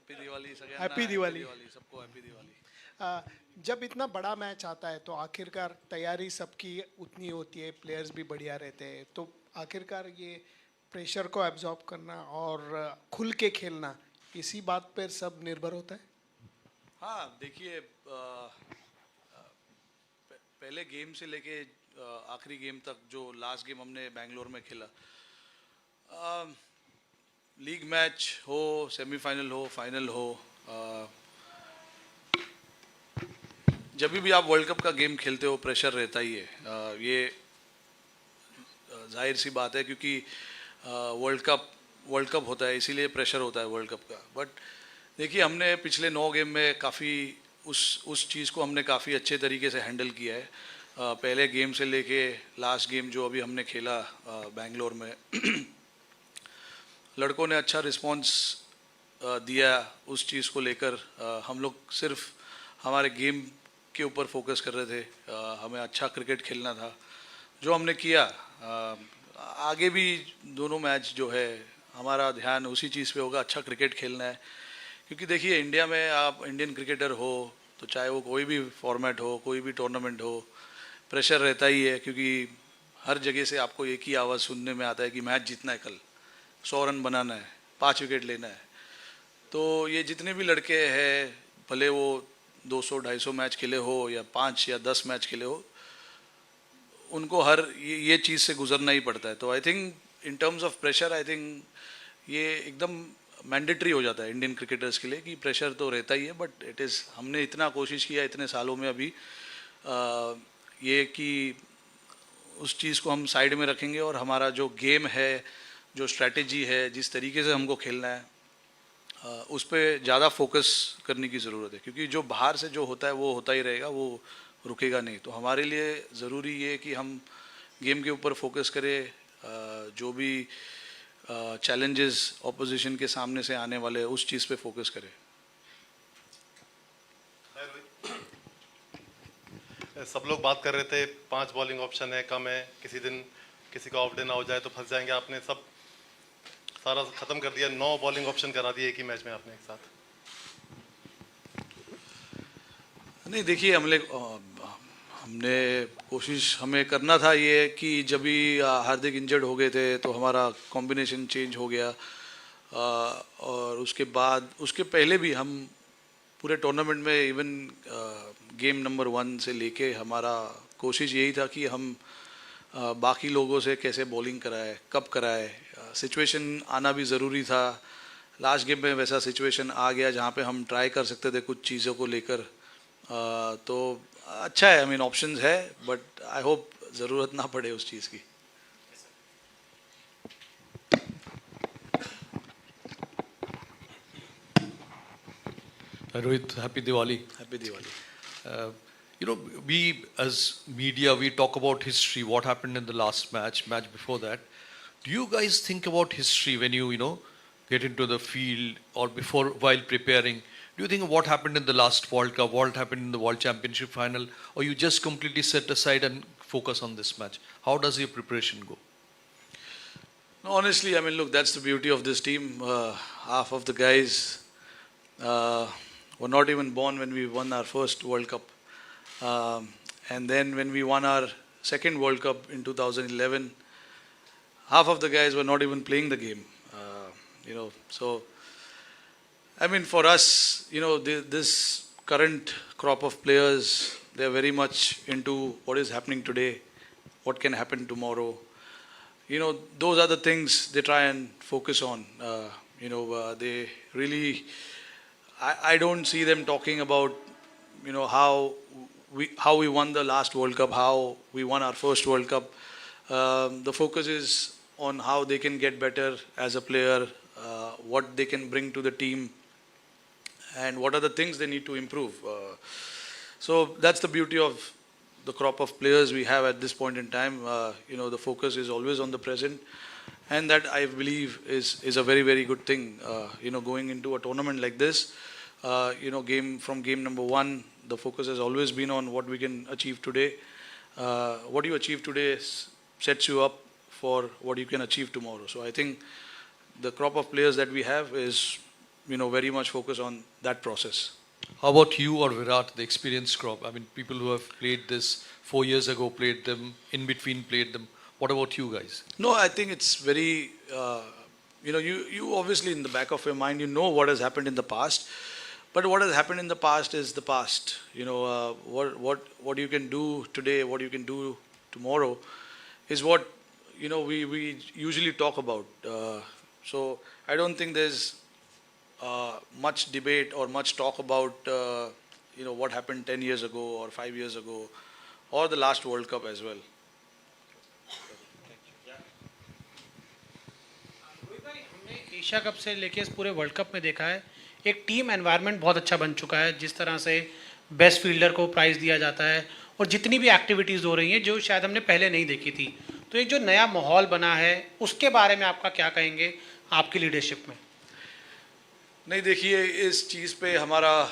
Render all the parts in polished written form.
Happy Diwali सगळ्यांना. Happy Diwali. सबको happy Diwali. जब इतना बड़ा मैच आता है तो आखिरकार तैयारी सबकी उतनी होती है, प्लेयर्स भी बढ़िया रहते हैं, तो आखिरकार ये प्रेशर को एब्जॉर्ब करना और खुल के खेलना, इसी बात पर सब निर्भर होता है. हाँ देखिए, पहले गेम से लेके आखिरी गेम तक जो लास्ट गेम हमने बेंगलोर में खेला, लीग मैच हो, सेमीफाइनल हो, फाइनल हो, जब भी आप वर्ल्ड कप का गेम खेलते हो प्रेशर रहता ही है. ये जाहिर सी बात है क्योंकि वर्ल्ड कप होता है, इसीलिए प्रेशर होता है वर्ल्ड कप का. बट देखिए, हमने पिछले 9 गेम में काफ़ी उस चीज़ को हमने काफ़ी अच्छे तरीके से हैंडल किया है. पहले गेम से लेके लास्ट गेम जो अभी हमने खेला बेंगलोर में, लड़कों ने अच्छा रिस्पॉन्स दिया उस चीज़ को लेकर. हम लोग सिर्फ हमारे गेम के ऊपर फोकस कर रहे थे. हमें अच्छा क्रिकेट खेलना था, जो हमने किया. आगे भी दोनों मैच जो है हमारा ध्यान उसी चीज़ पे होगा, अच्छा क्रिकेट खेलना है. क्योंकि देखिए, इंडिया में आप इंडियन क्रिकेटर हो तो चाहे वो कोई भी फॉर्मेट हो, कोई भी टूर्नामेंट हो, प्रेशर रहता ही है. क्योंकि हर जगह से आपको एक ही आवाज़ सुनने में आता है कि मैच जीतना है, कल 100 रन बनाना है, 5 विकेट लेना है. तो ये जितने भी लड़के हैं, भले वो 200-250 मैच खेले हो या 5 या 10 मैच खेले हो, उनको हर ये चीज़ से गुजरना ही पड़ता है. तो I think in terms of pressure, I think ये एकदम मैंडेटरी हो जाता है इंडियन क्रिकेटर्स के लिए कि प्रेशर तो रहता ही है. बट इट इज़, हमने इतना कोशिश किया इतने सालों में अभी ये कि उस चीज़ को हम साइड में रखेंगे और हमारा जो गेम है, जो स्ट्रैटेजी है, जिस तरीके से हमको खेलना है, उस पर ज़्यादा फोकस करने की ज़रूरत है. क्योंकि जो बाहर से जो होता है वो होता ही रहेगा, वो रुकेगा नहीं. तो हमारे लिए ज़रूरी ये कि हम गेम के ऊपर फोकस करें. जो भी चैलेंजेस ऑपोजिशन के सामने से आने वाले उस चीज़ पे फोकस करें. सब लोग बात कर रहे थे 5 बॉलिंग ऑप्शन है, कम है, किसी दिन किसी का ऑफ डे ना हो जाए तो फंस जाएंगे. आपने सब सारा खत्म कर दिया, 9 बॉलिंग ऑप्शन करा दिए एक ही मैच में आपने एक साथ. नहीं देखिए, हमने कोशिश हमें करना था ये कि जब भी हार्दिक इंजर्ड हो गए थे तो हमारा कॉम्बिनेशन चेंज हो गया. और उसके बाद, उसके पहले भी हम पूरे टूर्नामेंट में इवन गेम नंबर 1 से लेके हमारा कोशिश यही था कि हम बाकी लोगों से कैसे बॉलिंग कराए, कब कराए. सिचुएशन आना भी ज़रूरी था. लास्ट गेम में वैसा सिचुएशन आ गया जहाँ पे हम ट्राई कर सकते थे कुछ चीज़ों को लेकर. तो अच्छा है, आई मीन ऑप्शंस है, बट आई होप ज़रूरत ना पड़े उस चीज़ की. Rohit, happy Diwali. Happy Diwali. You know, we as media, we talk about history, what happened in the last match before that. Do you guys think about history when you know, get into the field or before, while preparing? Do you think what happened in the last World Cup, what happened in the World Championship final, or you just completely set aside and focus on this match? How does your preparation go? No, honestly, I mean, look, that's the beauty of this team. Half of the guys were not even born when we won our first World Cup. And then when we won our second World Cup in 2011, half of the guys were not even playing the game. So I mean, for us, this current crop of players, they are very much into what is happening today, what can happen tomorrow. Those are the things they try and focus on. They really, I don't see them talking about, how we won the last World Cup, how we won our first World Cup. The focus is on how they can get better as a player, what they can bring to the team, and what are the things they need to improve. So that's the beauty of the crop of players we have at this point in time. The focus is always on the present, and that I believe is a very, very good thing. Going into a tournament like this, game number 1, the focus has always been on what we can achieve today. What you achieve today sets you up for what you can achieve tomorrow. So I think the crop of players that we have is very much focus on that process. How about you or Virat, the experienced crop? I mean, people who have played this 4 years ago, played them, in between played them. What about you guys? No, I think it's very, you obviously in the back of your mind, you know what has happened in the past. But what has happened in the past is the past. What you can do today, what you can do tomorrow is what, we usually talk about. So I don't think there's much debate or much talk about, what happened 10 years ago or 5 years ago or the last World Cup as well. हमने Asia cup से लेके इस पूरे world cup में देखा है एक team environment बहुत अच्छा बन चुका है, जिस तरह से बेस्ट फील्डर को प्राइज़ दिया जाता है और जितनी भी एक्टिविटीज़ हो रही हैं जो शायद हमने पहले नहीं देखी थी। तो एक जो नया माहौल बना है उसके बारे में आपका क्या कहेंगे आपकी लीडरशिप में? नहीं, देखिए, इस चीज़ पे हमारा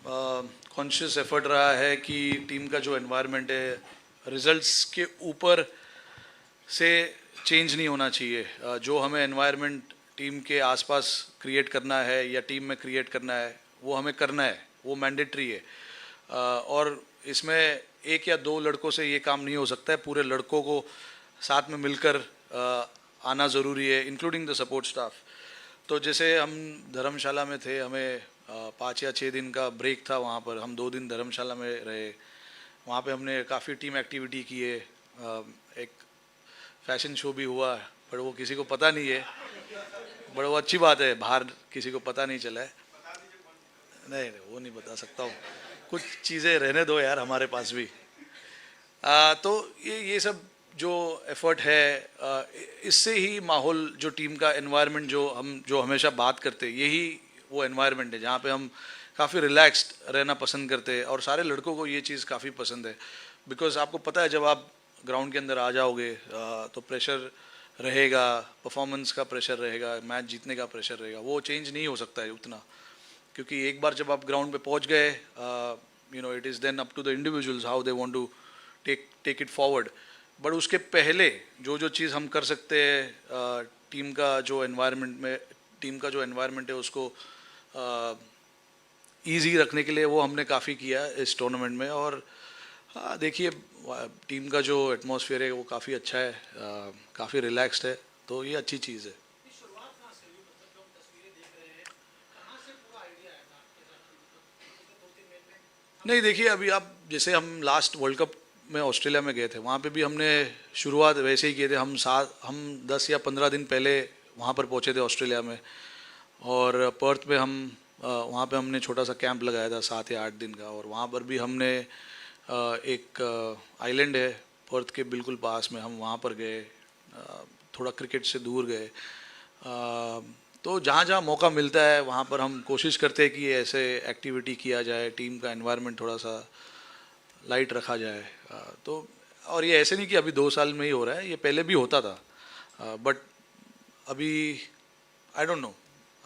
कॉन्शियस एफर्ट रहा है कि टीम का जो एनवायरनमेंट है रिजल्ट्स के ऊपर से चेंज नहीं होना चाहिए। जो हमें एनवायरनमेंट टीम के आसपास क्रिएट करना है या टीम में क्रिएट करना है वो हमें करना है, वो मैंडेटरी है। और इसमें एक या दो लड़कों से ये काम नहीं हो सकता है, पूरे लड़कों को साथ में मिलकर आना ज़रूरी है, इंक्लूडिंग द सपोर्ट स्टाफ। तो जैसे हम धर्मशाला में थे, हमें 5 या 6 दिन का ब्रेक था, वहाँ पर हम 2 दिन धर्मशाला में रहे। वहाँ पे हमने काफ़ी टीम एक्टिविटी की है, एक फैशन शो भी हुआ, पर वो किसी को पता नहीं है, बड़ा वो अच्छी बात है, बाहर किसी को पता नहीं चला है। नहीं, वो नहीं बता सकता हूँ, कुछ चीज़ें रहने दो यार हमारे पास भी। तो ये सब जो एफर्ट है, इससे ही माहौल, जो टीम का एनवायरनमेंट जो हमेशा बात करते हैं, यही वो एनवायरनमेंट है जहाँ पे हम काफ़ी रिलैक्स्ड रहना पसंद करते हैं। और सारे लड़कों को ये चीज़ काफ़ी पसंद है, बिकॉज आपको पता है जब आप ग्राउंड के अंदर आ जाओगे तो प्रेशर रहेगा, परफॉर्मेंस का प्रेशर रहेगा, मैच जीतने का प्रेशर रहेगा, वो चेंज नहीं हो सकता है उतना, क्योंकि एक बार जब आप ग्राउंड पे पहुंच गए, it is then up to the individuals how they want to take it forward. But उसके पहले जो चीज़ हम कर सकते हैं टीम का जो एनवायरनमेंट है उसको ईजी रखने के लिए, वो हमने काफ़ी किया इस टूर्नामेंट में। और देखिए, टीम का जो एटमॉस्फेयर है वो काफ़ी अच्छा है, काफ़ी रिलैक्स्ड है, तो ये अच्छी चीज़ है। नहीं, देखिए, अभी आप जैसे हम लास्ट वर्ल्ड कप में ऑस्ट्रेलिया में गए थे, वहाँ पे भी हमने शुरुआत वैसे ही किए थे। हम 10 या 15 दिन पहले वहाँ पर पहुँचे थे ऑस्ट्रेलिया में, और पर्थ में वहाँ पे हमने छोटा सा कैंप लगाया था 7 या 8 दिन का। और वहाँ पर भी हमने एक आइलैंड है पर्थ के बिल्कुल पास में, हम वहाँ पर गए, थोड़ा क्रिकेट से दूर गए। तो जहाँ जहाँ मौका मिलता है वहाँ पर हम कोशिश करते हैं कि ऐसे एक्टिविटी किया जाए, टीम का एनवायरनमेंट थोड़ा सा लाइट रखा जाए। तो और ये ऐसे नहीं कि अभी 2 साल में ही हो रहा है, ये पहले भी होता था, बट अभी आई डोंट नो,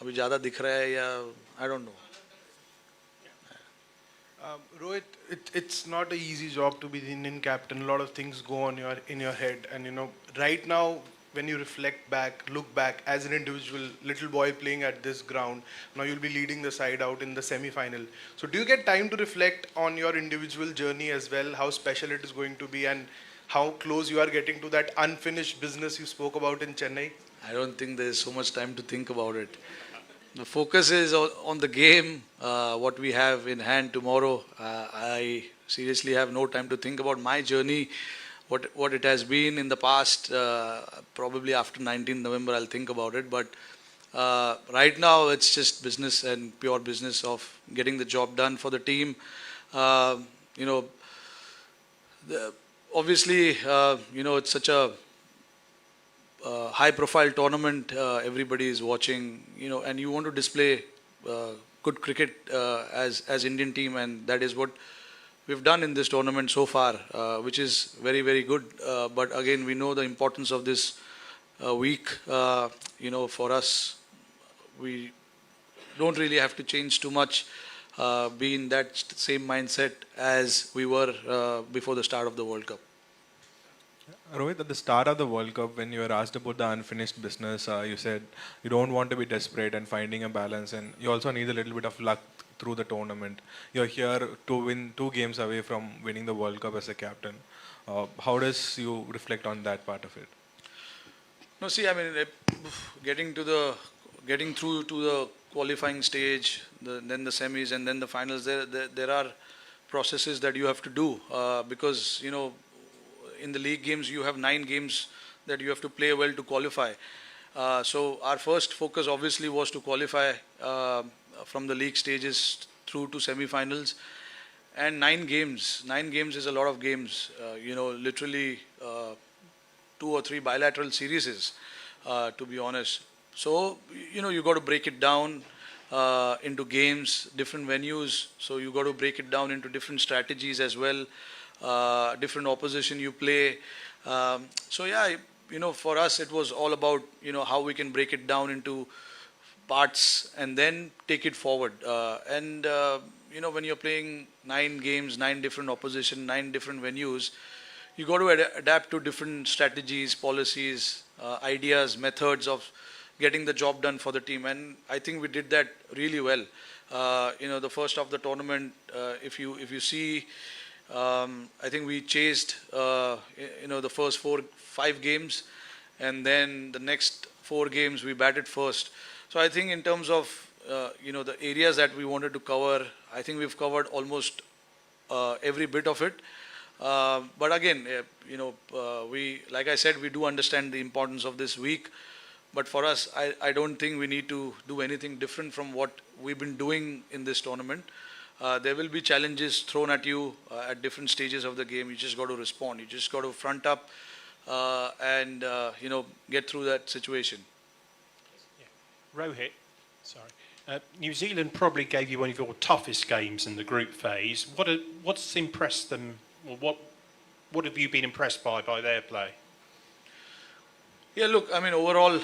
अभी ज़्यादा दिख रहा है या I don't know. Rohit, it's not an easy job to be the Indian captain. A lot of things go on in your head, and right now when you reflect back, look back as an individual, little boy playing at this ground, now you'll be leading the side out in the semi-final. So do you get time to reflect on your individual journey as well, how special it is going to be, and how close you are getting to that unfinished business you spoke about in Chennai? I don't think there's so much time to think about it. The focus is on the game, what we have in hand tomorrow. I seriously have no time to think about my journey, what it has been in the past. Probably after 19th November I'll think about it, but right now it's just business and pure business of getting the job done for the team. Obviously, it's such a high-profile tournament. Everybody is watching, and you want to display good cricket as Indian team, and that is what we've done in this tournament so far, which is very, very good. But again, we know the importance of this week. For us, we don't really have to change too much, be in that same mindset as we were before the start of the World Cup. Rohit, at the start of the World Cup, when you were asked about the unfinished business, you said you don't want to be desperate and finding a balance, and you also need a little bit of luck through the tournament. You're here to win 2 games away from winning the World Cup as a captain. How does you reflect on that part of it? No, see, I mean, getting to the getting through to the qualifying stage, then the semis, and then the finals. There are processes that you have to do because in the league games you have 9 games that you have to play well to qualify. So our first focus obviously was to qualify from the league stages through to semi-finals. And 9 games is a lot of games. Literally 2 or 3 bilateral series, to be honest. So you got to break it down into games, different venues. So you got to break it down into different strategies as well, different opposition you play. So yeah, for us it was all about how we can break it down into parts and then take it forward. And when you're playing 9 games, 9 different opposition, 9 different venues, you got to adapt to different strategies, policies, ideas, methods of getting the job done for the team. And I think we did that really well. The first of the tournament, if you see, I think we chased, the first 4, 5 games, and then the next 4 games we batted first. So I think in terms of the areas that we wanted to cover, I think we've covered almost every bit of it. But again, we, like I said, we do understand the importance of this week. But for us, I don't think we need to do anything different from what we've been doing in this tournament. There will be challenges thrown at you at different stages of the game. You just got to respond. You just got to front up and get through that situation. Rohit, sorry. New Zealand probably gave you one of your toughest games in the group phase. What's impressed them, or what have you been impressed by their play? Yeah, look, I mean, overall,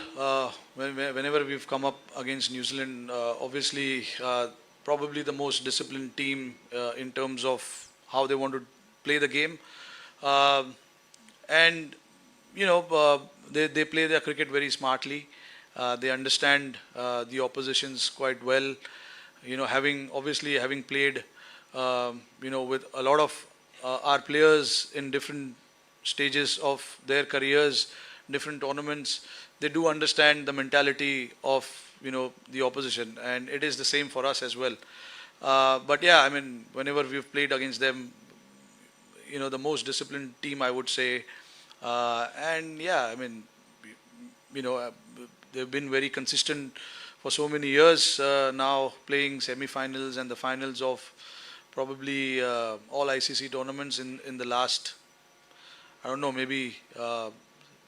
whenever we've come up against New Zealand, obviously, probably the most disciplined team in terms of how they want to play the game. And, they play their cricket very smartly. They understand the oppositions quite well. Having played, with a lot of our players in different stages of their careers, different tournaments, they do understand the mentality of the opposition, and it is the same for us as well. But yeah, I mean, whenever we've played against them, the most disciplined team, I would say. And yeah, I mean, they've been very consistent for so many years now, playing semi-finals and the finals of probably all ICC tournaments in the last, I don't know, maybe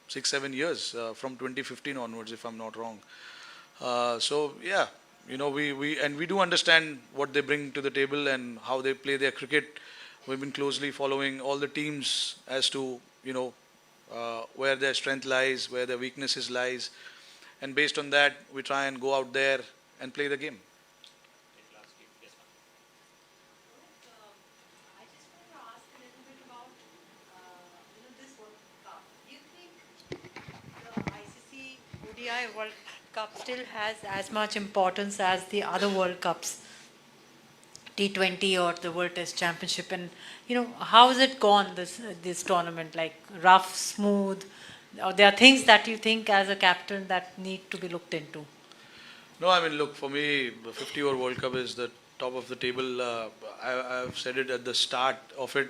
6, 7 years from 2015 onwards, if I'm not wrong. So yeah, we do understand what they bring to the table and how they play their cricket. We've been closely following all the teams as to where their strength lies, where their weaknesses lies, and based on that, we try and go out there and play the game. I just want to ask a little bit about, this World Cup. Do you think the ICC ODI World Cup still has as much importance as the other World Cups, T20 or the World Test Championship? And how has it gone this tournament? Like rough, smooth? Or there are things that you think as a captain that need to be looked into? No, I mean, look, for me, the 50-over World Cup is the top of the table. I've said it at the start of it.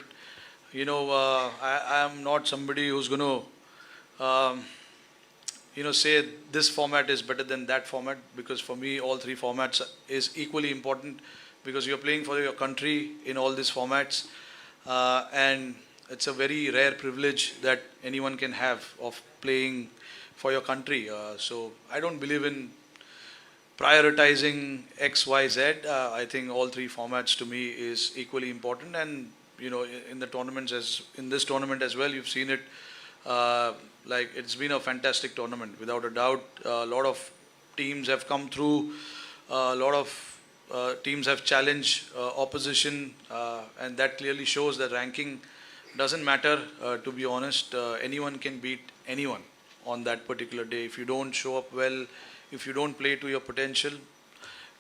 I am not somebody who's going to, say this format is better than that format, because for me, all 3 formats is equally important, because you're playing for your country in all these formats. And it's a very rare privilege that anyone can have of playing for your country. So I don't believe in prioritizing X, Y, Z. I think all 3 formats to me is equally important. And in the tournaments, in this tournament as well, you've seen it. Like, it's been a fantastic tournament, without a doubt. A lot of teams have come through. A lot of teams have challenged opposition, and that clearly shows that ranking doesn't matter, to be honest. Anyone can beat anyone on that particular day. If you don't show up well, if you don't play to your potential,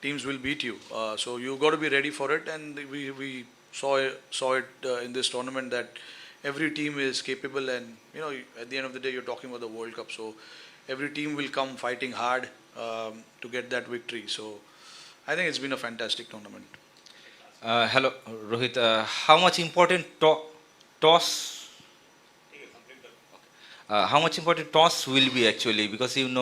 teams will beat you. So you got to be ready for it, and we saw it in this tournament that every team is capable, and at the end of the day, you're talking about the World Cup. So every team will come fighting hard to get that victory. So I think it's been a fantastic tournament. Hello, Rohit. How much important toss? How much important toss will be actually, because in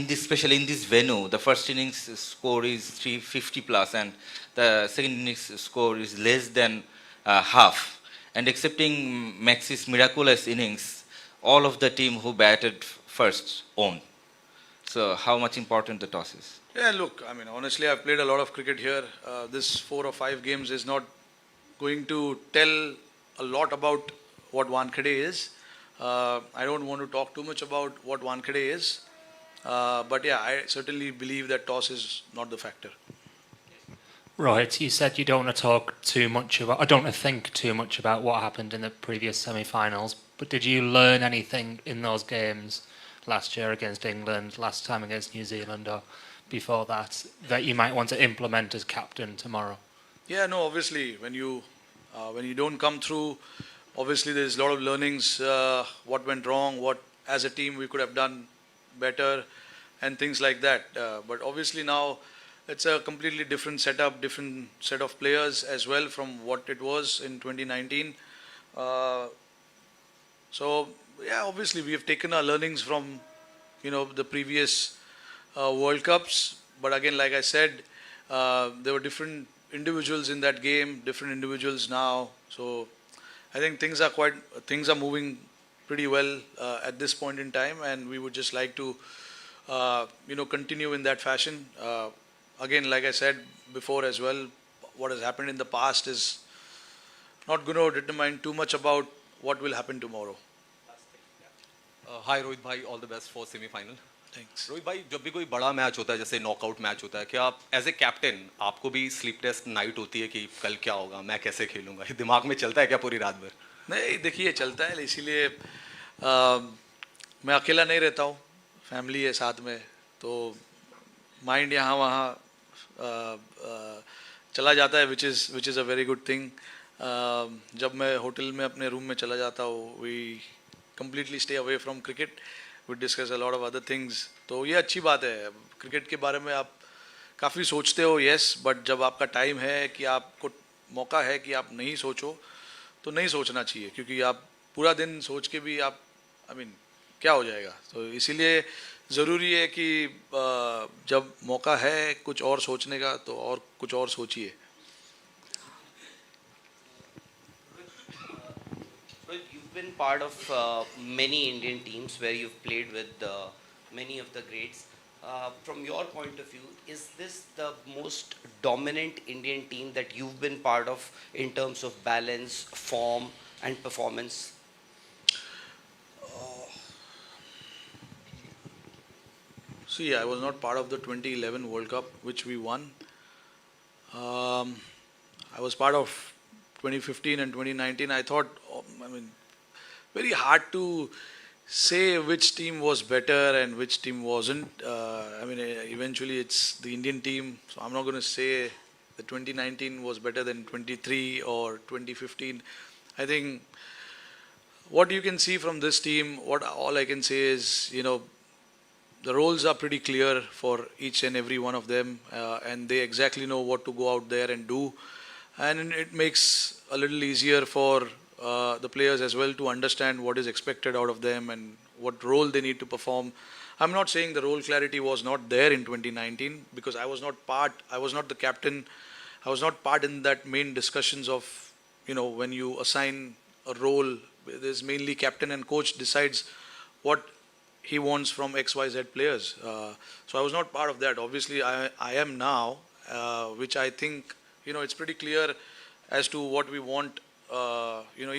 this, especially in this venue, the first innings score is 350 plus, and the second innings score is less than half. And excepting Max's miraculous innings, all of the team who batted first won. So how much important the toss is? Yeah, look, I mean, honestly, I've played a lot of cricket here. This 4 or 5 games is not going to tell a lot about what Wankhede is. I don't want to talk too much about what Wankhede is. But yeah, I certainly believe that toss is not the factor. Right, you said you don't want to talk too much about, I don't want to think too much about what happened in the previous semi-finals, but did you learn anything in those games last year against England, last time against New Zealand, or before that you might want to implement as captain tomorrow? Yeah, no, obviously, when you don't come through, obviously there's a lot of learnings, what went wrong, what as a team we could have done better, and things like that. But obviously now it's a completely different setup, different set of players as well from what it was in 2019. So yeah, obviously we have taken our learnings from the previous World Cups. But again, like I said, there were different individuals in that game, different individuals now. So I think things are moving pretty well at this point in time, and we would just like to continue in that fashion. Again, like I said before as well, what has happened in the past is not going to determine too much about what will happen tomorrow. हाय रोहित भाई, all the best for semifinal. Thanks. Rohit भाई, जब भी कोई बड़ा match होता है, जैसे knockout match होता है, क्या आप एज ए कैप्टन आपको भी स्लीपलेस नाइट होती है कि कल क्या होगा, मैं कैसे खेलूंगा, ये दिमाग में चलता है क्या पूरी रात भर? नहीं, देखिए चलता है, इसीलिए मैं अकेला नहीं रहता हूँ, फैमिली है साथ में, तो माइंड यहाँ वहाँ चला जाता है, which is a very good thing. जब मैं होटल में अपने रूम में चला जाता हूँ, we completely stay away from cricket. We discuss a lot of other things. तो ये अच्छी बात है. क्रिकेट के बारे में आप काफ़ी सोचते हो, yes, बट जब आपका टाइम है कि आपको मौका है कि आप नहीं सोचो, तो नहीं सोचना चाहिए, क्योंकि आप पूरा दिन सोच के भी आप क्या हो जाएगा. तो इसीलिए ज़रूरी है कि जब मौका है कुछ और सोचने का, तो और कुछ और सोचिए. Been part of many Indian teams where you've played with many of the greats. From your point of view, is this the most dominant Indian team that you've been part of in terms of balance, form and performance? See, I was not part of the 2011 World Cup, which we won. I was part of 2015 and 2019. I thought, very hard to say which team was better and which team wasn't. Eventually it's the Indian team, so I'm not going to say that 2019 was better than 23 or 2015. I think what you can see from this team, all I can say is, the roles are pretty clear for each and every one of them, and they exactly know what to go out there and do. And it makes a little easier for the players as well to understand what is expected out of them and what role they need to perform. I'm not saying the role clarity was not there in 2019, because I was not the captain, I was not part in that main discussions of, when you assign a role, there's mainly captain and coach decides what he wants from XYZ players. So I was not part of that. Obviously I am now, which I think, it's pretty clear as to what we want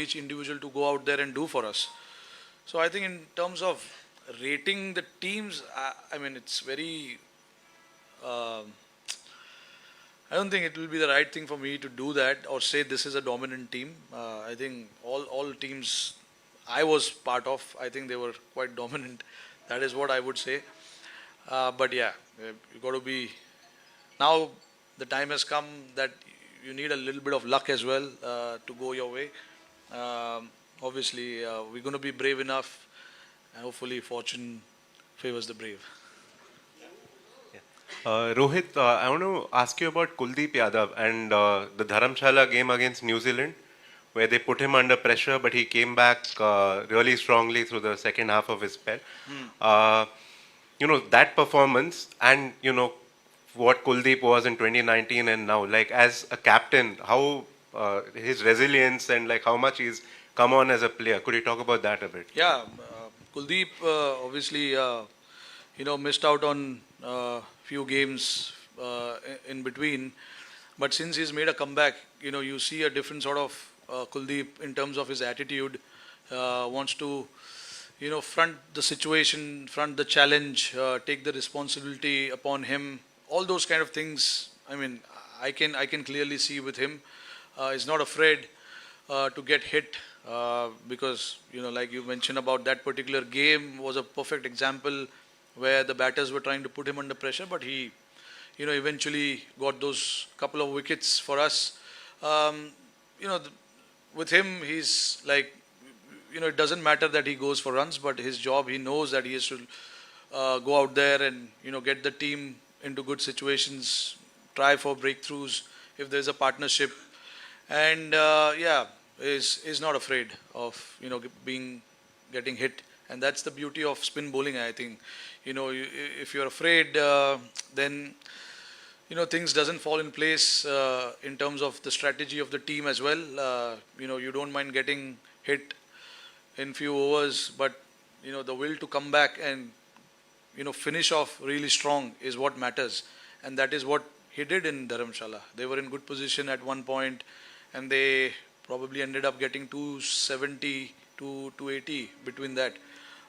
each individual to go out there and do for us. So I think in terms of rating the teams, it's very, I don't think it will be the right thing for me to do that or say this is a dominant team. I think all teams I was part of, I think they were quite dominant. That is what I would say. But yeah, you got to be. Now the time has come that you need a little bit of luck as well to go your way. Obviously, we're going to be brave enough, and hopefully, fortune favors the brave. Rohit, I want to ask you about Kuldeep Yadav and the Dharamshala game against New Zealand, where they put him under pressure, but he came back really strongly through the second half of his spell. That performance and, what Kuldeep was in 2019 and now, like as a captain, how his resilience and like how much he's come on as a player. Could you talk about that a bit? Yeah, Kuldeep obviously, missed out on few games in between, but since he's made a comeback, you see a different sort of Kuldeep in terms of his attitude. Wants to, front the situation, front the challenge, take the responsibility upon him. All those kind of things. I mean, I can clearly see with him. He's not afraid to get hit because like you mentioned about that particular game was a perfect example where the batters were trying to put him under pressure, but he eventually got those couple of wickets for us. With him, he's like it doesn't matter that he goes for runs, but his job, he knows that he has to go out there and get the team into good situations, try for breakthroughs if there's a partnership, and is not afraid of getting hit, and that's the beauty of spin bowling. I think if you're afraid, then things doesn't fall in place in terms of the strategy of the team as well. You don't mind getting hit in few overs, but the will to come back and finish off really strong is what matters, and that is what he did in Dharamshala. They were in good position at one point, and they probably ended up getting 270 to 280 between that.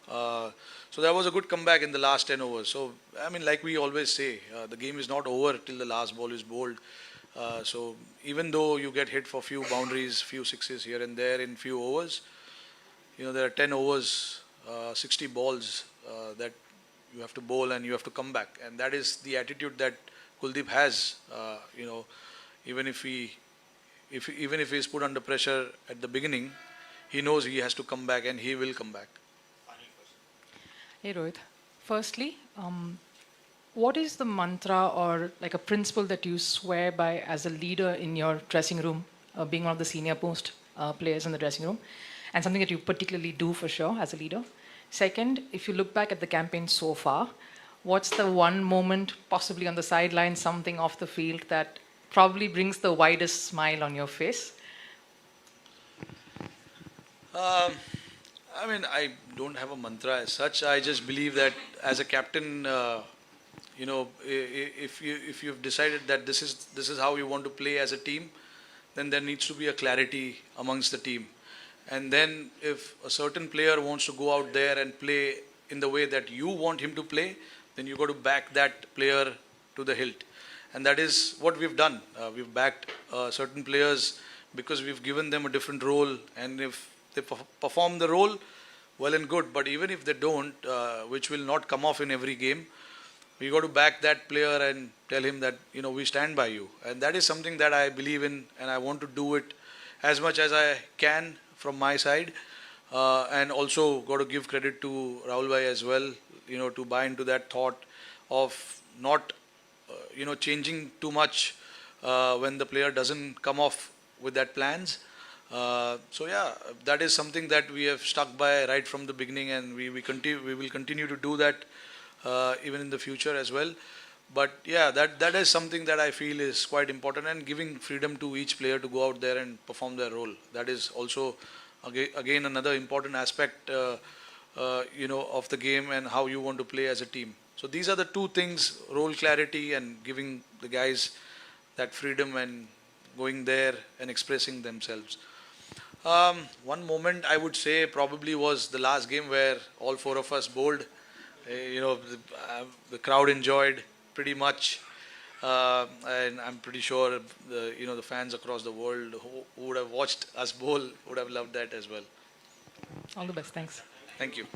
So that was a good comeback in the last 10 overs. So I mean, like we always say, the game is not over till the last ball is bowled. So even though you get hit for few boundaries, few sixes here and there in few overs, there are 10 overs, 60 balls that you have to bowl and you have to come back, and that is the attitude that Kuldeep has. Even if he is put under pressure at the beginning, he knows he has to come back and he will come back. Hey Rohit, firstly, what is the mantra or like a principle that you swear by as a leader in your dressing room, being one of the senior most players in the dressing room, and something that you particularly do for sure as a leader? Second, if you look back at the campaign so far, what's the one moment, possibly on the sideline, something off the field, that probably brings the widest smile on your face? I mean, I don't have a mantra as such. I just believe that as a captain, if you've decided that this is how you want to play as a team, then there needs to be a clarity amongst the team. And then if a certain player wants to go out there and play in the way that you want him to play, then you got to back that player to the hilt. And that is what we've done. We've backed certain players because we've given them a different role. And if they perform the role, well and good. But even if they don't, which will not come off in every game, we got to back that player and tell him that, we stand by you. And that is something that I believe in, and I want to do it as much as I can from my side, and also got to give credit to Rahul Bhai as well, to buy into that thought of not, changing too much when the player doesn't come off with that plans. So yeah, that is something that we have stuck by right from the beginning, and we will continue to do that even in the future as well. But yeah, that is something that I feel is quite important, and giving freedom to each player to go out there and perform their role. That is also again another important aspect of the game and how you want to play as a team. So these are the two things: role clarity and giving the guys that freedom and going there and expressing themselves. One moment I would say probably was the last game where all four of us bowled. The crowd enjoyed pretty much, and I'm pretty sure the fans across the world who would have watched us bowl would have loved that as well. All the best. Thanks. Thank you.